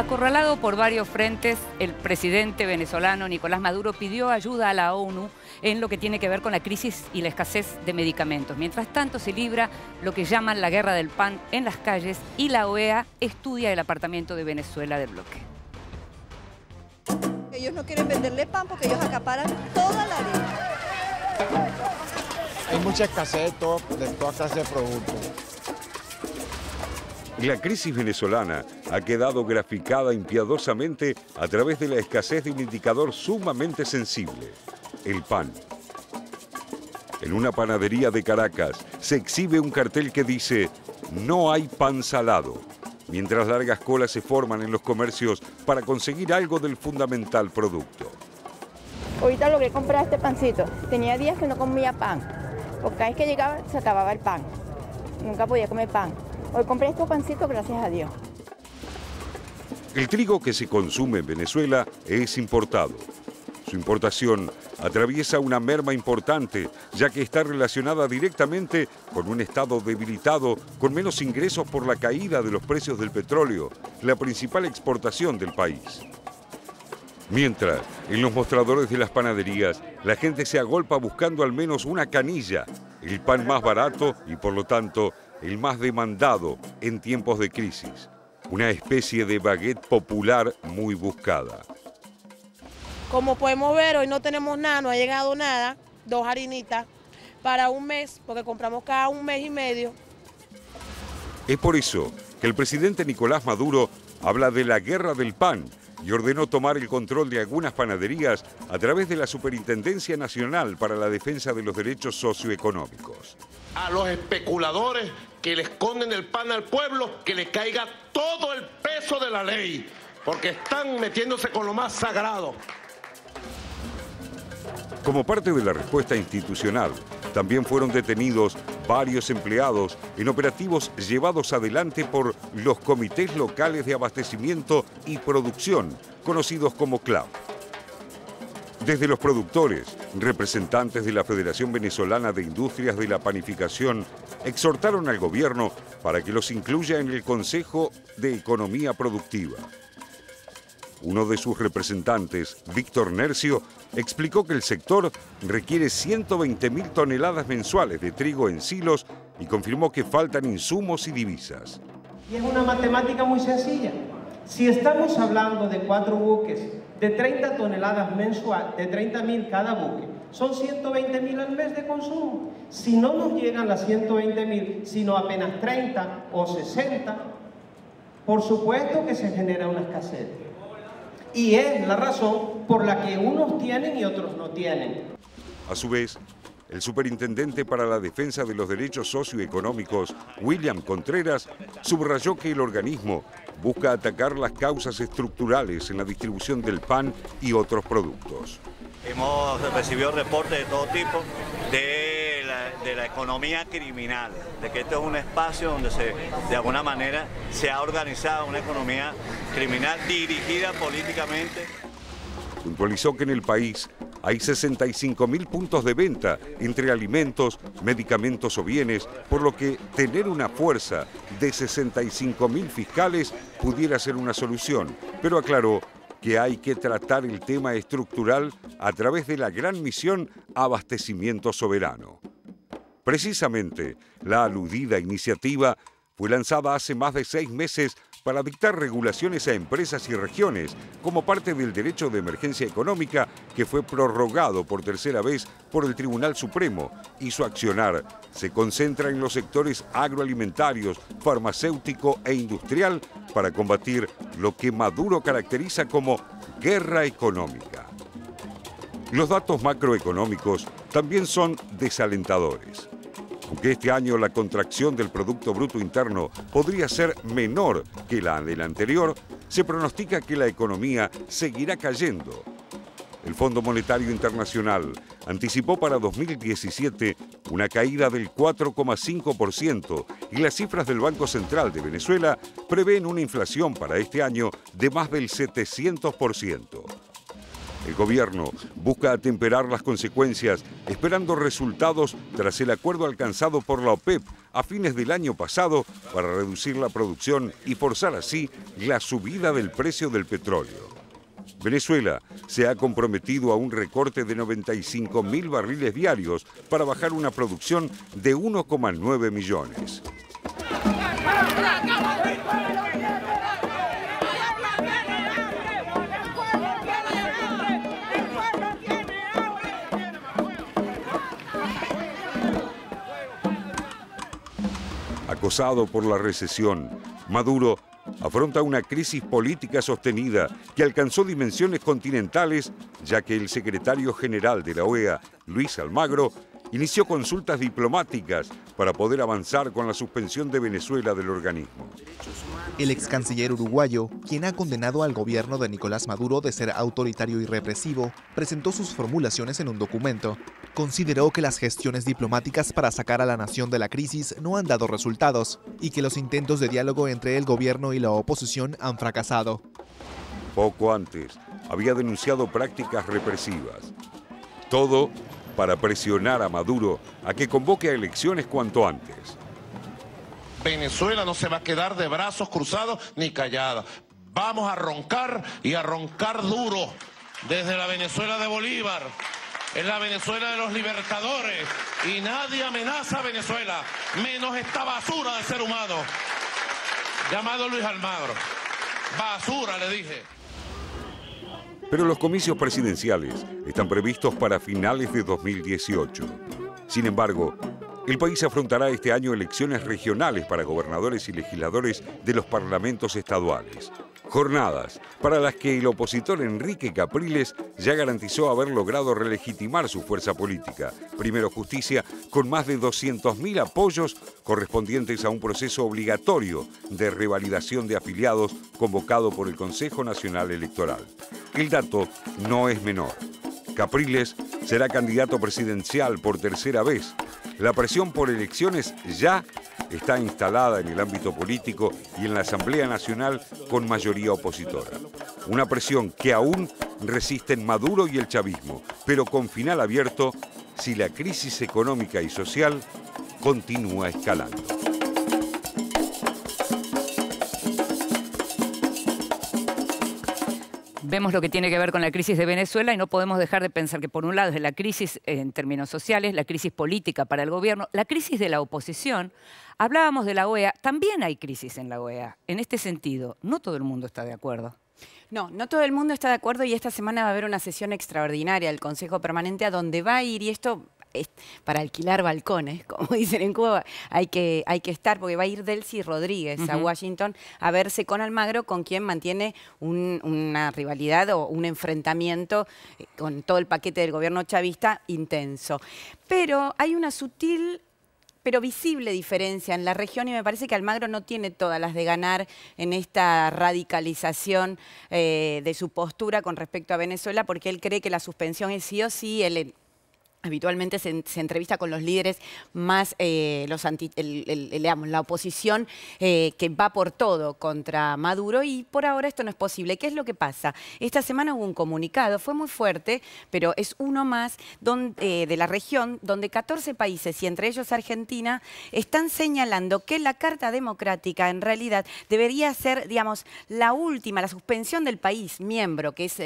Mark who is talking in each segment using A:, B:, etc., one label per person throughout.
A: Acorralado por varios frentes, el presidente venezolano Nicolás Maduro pidió ayuda a la ONU en lo que tiene que ver con la crisis y la escasez de medicamentos. Mientras tanto, se libra lo que llaman la guerra del pan en las calles y la OEA estudia el apartamiento de Venezuela del bloque.
B: Ellos no quieren venderle pan porque ellos acaparan toda la harina.
C: Hay mucha escasez de toda clase de productos.
D: La crisis venezolana ha quedado graficada impiadosamente a través de la escasez de un indicador sumamente sensible, el pan. En una panadería de Caracas se exhibe un cartel que dice «No hay pan salado», mientras largas colas se forman en los comercios para conseguir algo del fundamental producto.
E: Ahorita logré comprar este pancito. Tenía días que no comía pan, porque cada vez que llegaba se acababa el pan. Nunca podía comer pan. Hoy compré estos pancitos, gracias a Dios.
D: El trigo que se consume en Venezuela es importado. Su importación atraviesa una merma importante, ya que está relacionada directamente con un estado debilitado, con menos ingresos por la caída de los precios del petróleo, la principal exportación del país. Mientras, en los mostradores de las panaderías, la gente se agolpa buscando al menos una canilla, el pan más barato y, por lo tanto, el más demandado en tiempos de crisis. Una especie de baguette popular muy buscada.
F: Como podemos ver, hoy no tenemos nada, no ha llegado nada, 2 harinitas para un mes, porque compramos cada un mes y medio.
D: Es por eso que el presidente Nicolás Maduro habla de la guerra del pan y ordenó tomar el control de algunas panaderías a través de la Superintendencia Nacional para la Defensa de los Derechos Socioeconómicos.
G: A los especuladores que le esconden el pan al pueblo, que le caiga todo el peso de la ley, porque están metiéndose con lo más sagrado.
D: Como parte de la respuesta institucional, también fueron detenidos varios empleados en operativos llevados adelante por los comités locales de abastecimiento y producción, conocidos como CLAP. Desde los productores, representantes de la Federación Venezolana de Industrias de la Panificación, exhortaron al gobierno para que los incluya en el Consejo de Economía Productiva. Uno de sus representantes, Víctor Nercio, explicó que el sector requiere 120.000 toneladas mensuales de trigo en silos y confirmó que faltan insumos y divisas.
H: Y es una matemática muy sencilla. Si estamos hablando de 4 buques de 30 toneladas mensuales, de 30.000 cada buque, son 120.000 al mes de consumo. Si no nos llegan las 120.000, sino apenas 30 o 60, por supuesto que se genera una escasez. Y es la razón por la que unos tienen y otros no tienen.
D: A su vez, el superintendente para la defensa de los derechos socioeconómicos, William Contreras, subrayó que el organismo busca atacar las causas estructurales en la distribución del pan y otros productos.
I: Hemos recibido reportes de todo tipo de la economía criminal, de que esto es un espacio donde de alguna manera se ha organizado una economía criminal dirigida políticamente.
D: Puntualizó que en el país hay 65.000 puntos de venta entre alimentos, medicamentos o bienes, por lo que tener una fuerza de 65.000 fiscales pudiera ser una solución, pero aclaró que hay que tratar el tema estructural a través de la gran misión Abastecimiento Soberano. Precisamente, la aludida iniciativa fue lanzada hace más de 6 meses para dictar regulaciones a empresas y regiones como parte del derecho de emergencia económica que fue prorrogado por tercera vez por el Tribunal Supremo, y su accionar se concentra en los sectores agroalimentarios, farmacéutico e industrial para combatir lo que Maduro caracteriza como guerra económica. Los datos macroeconómicos también son desalentadores. Aunque este año la contracción del Producto Bruto Interno podría ser menor que la del anterior, se pronostica que la economía seguirá cayendo. El Fondo Monetario Internacional anticipó para 2017 una caída del 4,5% y las cifras del Banco Central de Venezuela prevén una inflación para este año de más del 700%. El gobierno busca atemperar las consecuencias, esperando resultados tras el acuerdo alcanzado por la OPEP a fines del año pasado para reducir la producción y forzar así la subida del precio del petróleo. Venezuela se ha comprometido a un recorte de 95.000 barriles diarios para bajar una producción de 1,9 millones. Acosado por la recesión, Maduro afronta una crisis política sostenida que alcanzó dimensiones continentales, ya que el secretario general de la OEA, Luis Almagro, inició consultas diplomáticas para poder avanzar con la suspensión de Venezuela del organismo.
J: El ex canciller uruguayo, quien ha condenado al gobierno de Nicolás Maduro de ser autoritario y represivo, presentó sus formulaciones en un documento. Consideró que las gestiones diplomáticas para sacar a la nación de la crisis no han dado resultados y que los intentos de diálogo entre el gobierno y la oposición han fracasado.
D: Poco antes, había denunciado prácticas represivas. Todo para presionar a Maduro a que convoque a elecciones cuanto antes.
G: Venezuela no se va a quedar de brazos cruzados ni callada. Vamos a roncar y a roncar duro desde la Venezuela de Bolívar. Es la Venezuela de los libertadores y nadie amenaza a Venezuela, menos esta basura de ser humano llamado Luis Almagro. Basura, le dije.
D: Pero los comicios presidenciales están previstos para finales de 2018. Sin embargo, el país afrontará este año elecciones regionales para gobernadores y legisladores de los parlamentos estaduales. Jornadas para las que el opositor Enrique Capriles ya garantizó haber logrado relegitimar su fuerza política. Primero Justicia, con más de 200.000 apoyos correspondientes a un proceso obligatorio de revalidación de afiliados convocado por el Consejo Nacional Electoral. El dato no es menor. Capriles será candidato presidencial por tercera vez. La presión por elecciones ya está instalada en el ámbito político y en la Asamblea Nacional con mayoría opositora. Una presión que aún resisten Maduro y el chavismo, pero con final abierto si la crisis económica y social continúa escalando.
A: Vemos lo que tiene que ver con la crisis de Venezuela y no podemos dejar de pensar que por un lado es la crisis en términos sociales, la crisis política para el gobierno, la crisis de la oposición. Hablábamos de la OEA, también hay crisis en la OEA. En este sentido, no todo el mundo está de acuerdo.
K: No, no todo el mundo está de acuerdo y esta semana va a haber una sesión extraordinaria del Consejo Permanente a donde va a ir, y esto es para alquilar balcones, como dicen en Cuba, hay que estar, porque va a ir Delcy Rodríguez a Washington a verse con Almagro, con quien mantiene una rivalidad o un enfrentamiento con todo el paquete del gobierno chavista intenso. Pero hay una sutil pero visible diferencia en la región y me parece que Almagro no tiene todas las de ganar en esta radicalización de su postura con respecto a Venezuela, porque él cree que la suspensión es sí o sí. Él habitualmente se entrevista con los líderes más, digamos, la oposición que va por todo contra Maduro, y por ahora esto no es posible. ¿Qué es lo que pasa? Esta semana hubo un comunicado, fue muy fuerte, pero es uno más de la región, donde 14 países, y entre ellos Argentina, están señalando que la Carta Democrática en realidad debería ser, digamos, la última, la suspensión del país miembro, que es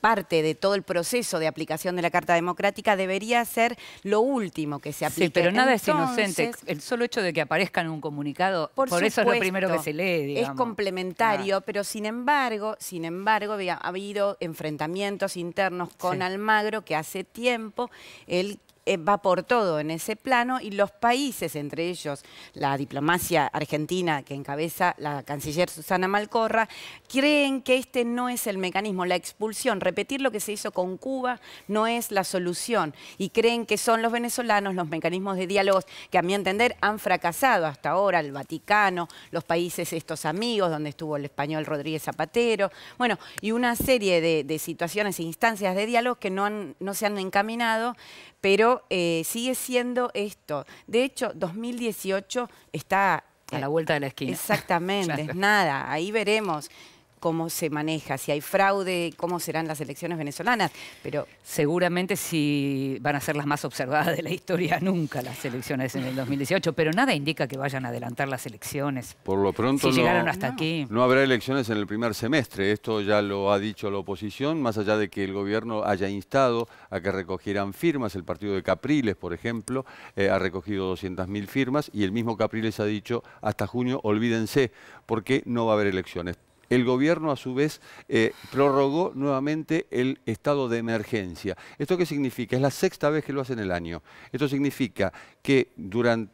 K: parte de todo el proceso de aplicación de la Carta Democrática, debería ser lo último que se aplique.
A: Sí, pero nada es inocente. El solo hecho de que aparezca en un comunicado, por eso es lo primero que se lee, digamos.
K: Es complementario, pero sin embargo, ha habido enfrentamientos internos con Almagro, que hace tiempo él va por todo en ese plano, y los países, entre ellos la diplomacia argentina que encabeza la canciller Susana Malcorra, creen que este no es el mecanismo. La expulsión, repetir lo que se hizo con Cuba, no es la solución, y creen que son los venezolanos los mecanismos de diálogos que, a mi entender, han fracasado hasta ahora. El Vaticano, los países estos amigos, donde estuvo el español Rodríguez Zapatero, bueno, y una serie de situaciones e instancias de diálogo que no se han encaminado, pero sigue siendo esto. De hecho, 2018 está
A: a la vuelta de la esquina.
K: Exactamente,
A: Claro.
K: Nada, ahí veremos. cómo se maneja, si hay fraude, cómo serán las elecciones venezolanas, pero
A: seguramente sí van a ser las más observadas de la historia nunca las elecciones en el 2018, pero nada indica que vayan a adelantar las elecciones.
L: Por lo pronto
A: si llegaron hasta aquí.
L: No habrá elecciones en el primer semestre, esto ya lo ha dicho la oposición, más allá de que el gobierno haya instado a que recogieran firmas, el partido de Capriles, por ejemplo, ha recogido 200.000 firmas y el mismo Capriles ha dicho hasta junio olvídense porque no va a haber elecciones. El gobierno, a su vez, prorrogó nuevamente el estado de emergencia. ¿Esto qué significa? Es la sexta vez que lo hace en el año. Esto significa que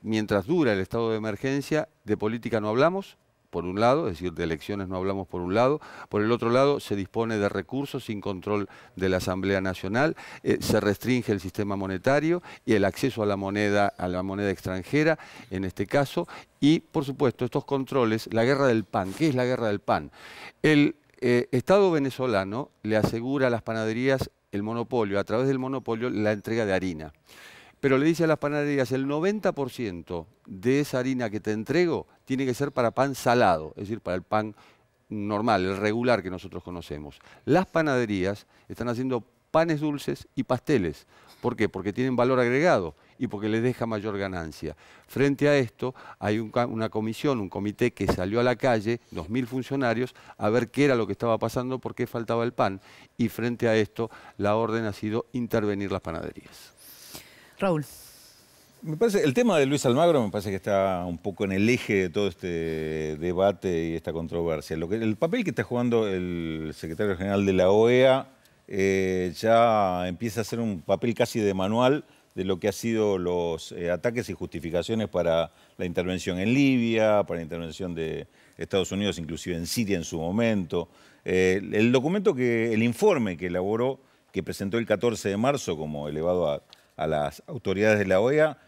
L: mientras dura el estado de emergencia, de política no hablamos, por un lado, es decir, de elecciones no hablamos por un lado, por el otro lado se dispone de recursos sin control de la Asamblea Nacional, se restringe el sistema monetario y el acceso a la moneda extranjera, en este caso, y por supuesto estos controles, la guerra del pan. ¿Qué es la guerra del pan? El Estado venezolano le asegura a las panaderías el monopolio, a través del monopolio la entrega de harina. Pero le dice a las panaderías, el 90% de esa harina que te entrego tiene que ser para pan salado, es decir, para el pan normal, el regular que nosotros conocemos. Las panaderías están haciendo panes dulces y pasteles. ¿Por qué? Porque tienen valor agregado y porque les deja mayor ganancia. Frente a esto, hay una comisión, un comité que salió a la calle, 2.000 funcionarios, a ver qué era lo que estaba pasando, por qué faltaba el pan. Y frente a esto, la orden ha sido intervenir las panaderías.
A: Raúl.
M: Me parece, el tema de Luis Almagro me parece que está un poco en el eje de todo este debate y esta controversia. El papel que está jugando el secretario general de la OEA ya empieza a ser un papel casi de manual de lo que han sido los ataques y justificaciones para la intervención en Libia, para la intervención de Estados Unidos, inclusive en Siria en su momento. El informe que elaboró, que presentó el 14 de marzo como elevado a las autoridades de la OEA,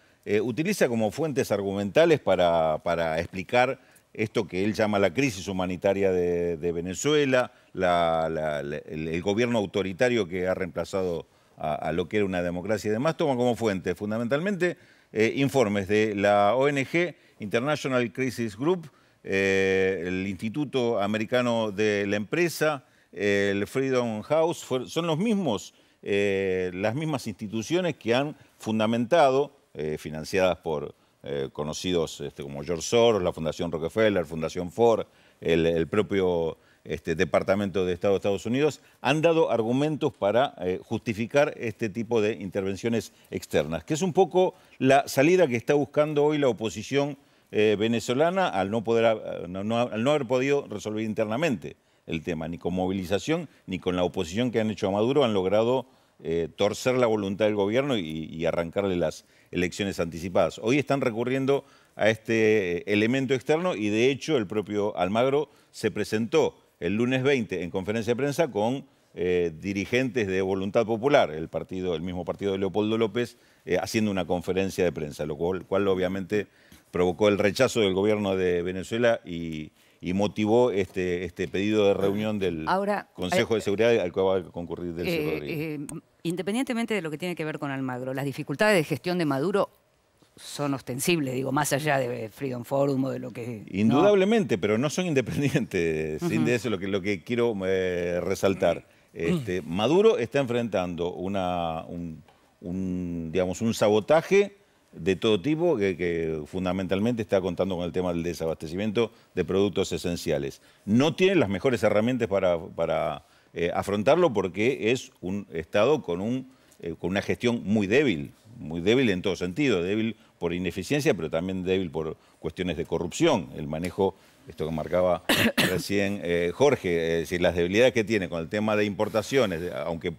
M: utiliza como fuentes argumentales para explicar esto que él llama la crisis humanitaria de Venezuela, el gobierno autoritario que ha reemplazado a lo que era una democracia y demás. Toma como fuente fundamentalmente informes de la ONG International Crisis Group, el Instituto Americano de la Empresa, el Freedom House, son los mismos, las mismas instituciones que han fundamentado, financiadas por conocidos como George Soros, la Fundación Rockefeller, Fundación Ford, el propio Departamento de Estado de Estados Unidos, han dado argumentos para justificar este tipo de intervenciones externas, que es un poco la salida que está buscando hoy la oposición venezolana al no haber podido resolver internamente el tema, ni con movilización ni con la oposición que han hecho a Maduro han logrado torcer la voluntad del gobierno y arrancarle las elecciones anticipadas. Hoy están recurriendo a este elemento externo y de hecho el propio Almagro se presentó el lunes 20 en conferencia de prensa con dirigentes de Voluntad Popular, el mismo partido de Leopoldo López, haciendo una conferencia de prensa, lo cual obviamente provocó el rechazo del gobierno de Venezuela y motivó este pedido de reunión del Consejo de Seguridad al cual va a concurrir Delcy Rodríguez.
A: Independientemente de lo que tiene que ver con Almagro, las dificultades de gestión de Maduro son ostensibles, digo, más allá de Freedom Forum o de lo que...
M: Indudablemente, pero no son independientes. Sin de eso lo que quiero resaltar. Maduro está enfrentando un sabotaje de todo tipo que fundamentalmente está contando con el tema del desabastecimiento de productos esenciales. No tiene las mejores herramientas para afrontarlo porque es un Estado con una gestión muy débil en todo sentido, débil por ineficiencia, pero también débil por cuestiones de corrupción, el manejo, esto que marcaba recién Jorge, es decir, las debilidades que tiene con el tema de importaciones, aunque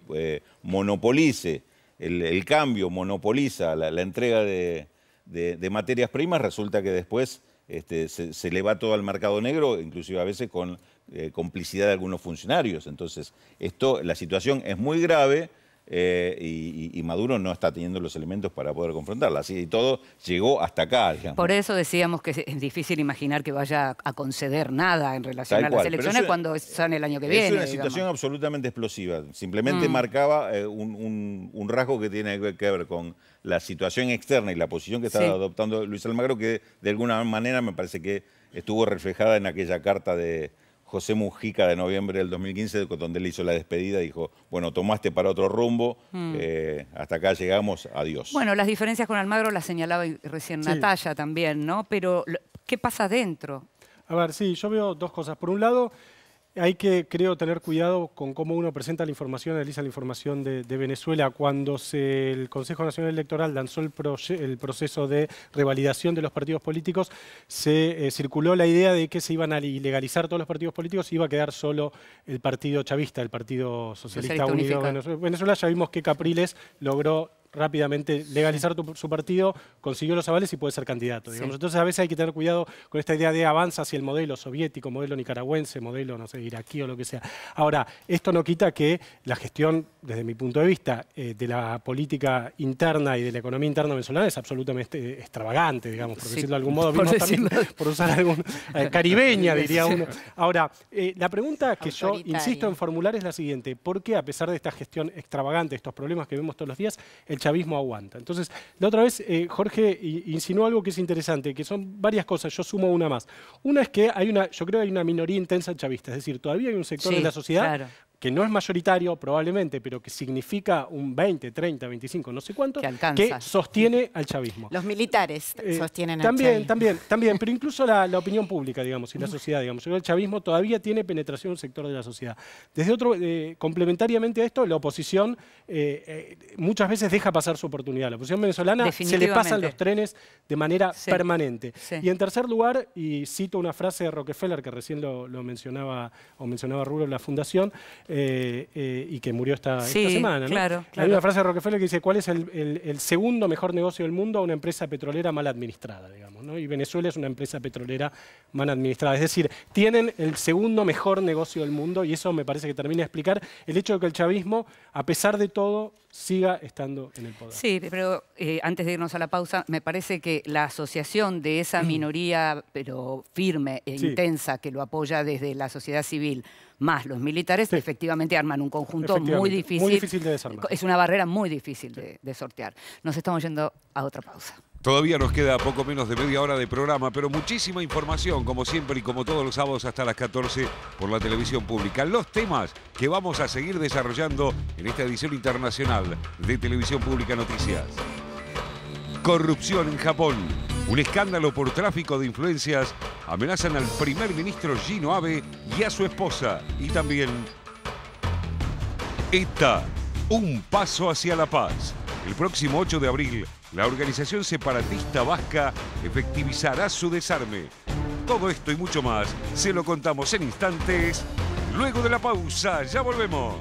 M: monopolice el cambio, monopoliza la entrega de materias primas, resulta que después se le va todo al mercado negro, inclusive a veces con complicidad de algunos funcionarios. Entonces, la situación es muy grave y Maduro no está teniendo los elementos para poder confrontarla. Así y todo llegó hasta acá, digamos.
A: Por eso decíamos que es difícil imaginar que vaya a conceder nada en relación a las elecciones cuando son el año que viene.
M: Es una situación absolutamente explosiva. Simplemente marcaba un rasgo que tiene que ver con la situación externa y la posición que está adoptando Luis Almagro, que de alguna manera me parece que estuvo reflejada en aquella carta José Mujica de noviembre del 2015, donde él hizo la despedida, dijo, bueno, tomaste para otro rumbo, hasta acá llegamos, adiós.
A: Bueno, las diferencias con Almagro las señalaba recién Natalia también, ¿no? Pero, ¿qué pasa adentro?
N: A ver, sí, yo veo dos cosas. Por un lado, hay que, creo, tener cuidado con cómo uno presenta la información, analiza la información de Venezuela. Cuando el Consejo Nacional Electoral lanzó el proceso de revalidación de los partidos políticos, se circuló la idea de que se iban a ilegalizar todos los partidos políticos y iba a quedar solo el partido chavista, el Partido Socialista Unido de Venezuela. Ya vimos que Capriles logró rápidamente legalizar su partido, consiguió los avales y puede ser candidato. Digamos. Entonces a veces hay que tener cuidado con esta idea de avanza hacia el modelo soviético, modelo nicaragüense, modelo, no sé, iraquí o lo que sea. Ahora, esto no quita que la gestión, desde mi punto de vista, de la política interna y de la economía interna venezolana es absolutamente extravagante, digamos, por decirlo de algún modo. Vimos también, por usar algún caribeña, diría uno. Ahora, la pregunta que yo insisto en formular es la siguiente. ¿Por qué, a pesar de esta gestión extravagante, estos problemas que vemos todos los días, el chavismo aguanta? Entonces, la otra vez Jorge insinuó algo que es interesante, que son varias cosas, yo sumo una más. Una es que yo creo que hay una minoría intensa chavista, es decir, todavía hay un sector de la sociedad que no es mayoritario probablemente, pero que significa un 20, 30, 25, no sé cuánto, que sostiene al chavismo.
K: Los militares sostienen al chavismo.
N: También, pero incluso la opinión pública, digamos, y la sociedad, digamos. El chavismo todavía tiene penetración en un sector de la sociedad. Desde otro, complementariamente a esto, la oposición muchas veces deja pasar su oportunidad. La oposición venezolana se le pasan los trenes de manera permanente. Y en tercer lugar, y cito una frase de Rockefeller, que recién lo mencionaba, o mencionaba Rulo en la Fundación, y que murió esta semana, ¿no? Hay una frase de Rockefeller que dice, ¿cuál es el segundo mejor negocio del mundo? Una empresa petrolera mal administrada, digamos, ¿no? Y Venezuela es una empresa petrolera mal administrada. Es decir, tienen el segundo mejor negocio del mundo, y eso me parece que termina de explicar el hecho de que el chavismo, a pesar de todo, siga estando en el poder.
A: Sí, pero antes de irnos a la pausa, me parece que la asociación de esa minoría, pero firme e intensa, que lo apoya desde la sociedad civil, más los militares, efectivamente arman un conjunto muy difícil.
N: Muy difícil de desarmar.
A: Es una barrera muy difícil de sortear. Nos estamos yendo a otra pausa.
D: Todavía nos queda poco menos de media hora de programa, pero muchísima información, como siempre y como todos los sábados hasta las 14 por la televisión pública. Los temas que vamos a seguir desarrollando en esta edición internacional de Televisión Pública Noticias. Corrupción en Japón. Un escándalo por tráfico de influencias amenazan al primer ministro Shinzo Abe y a su esposa. Y también ETA, un paso hacia la paz. El próximo 8 de abril, la organización separatista vasca efectivizará su desarme. Todo esto y mucho más se lo contamos en instantes, luego de la pausa. Ya volvemos.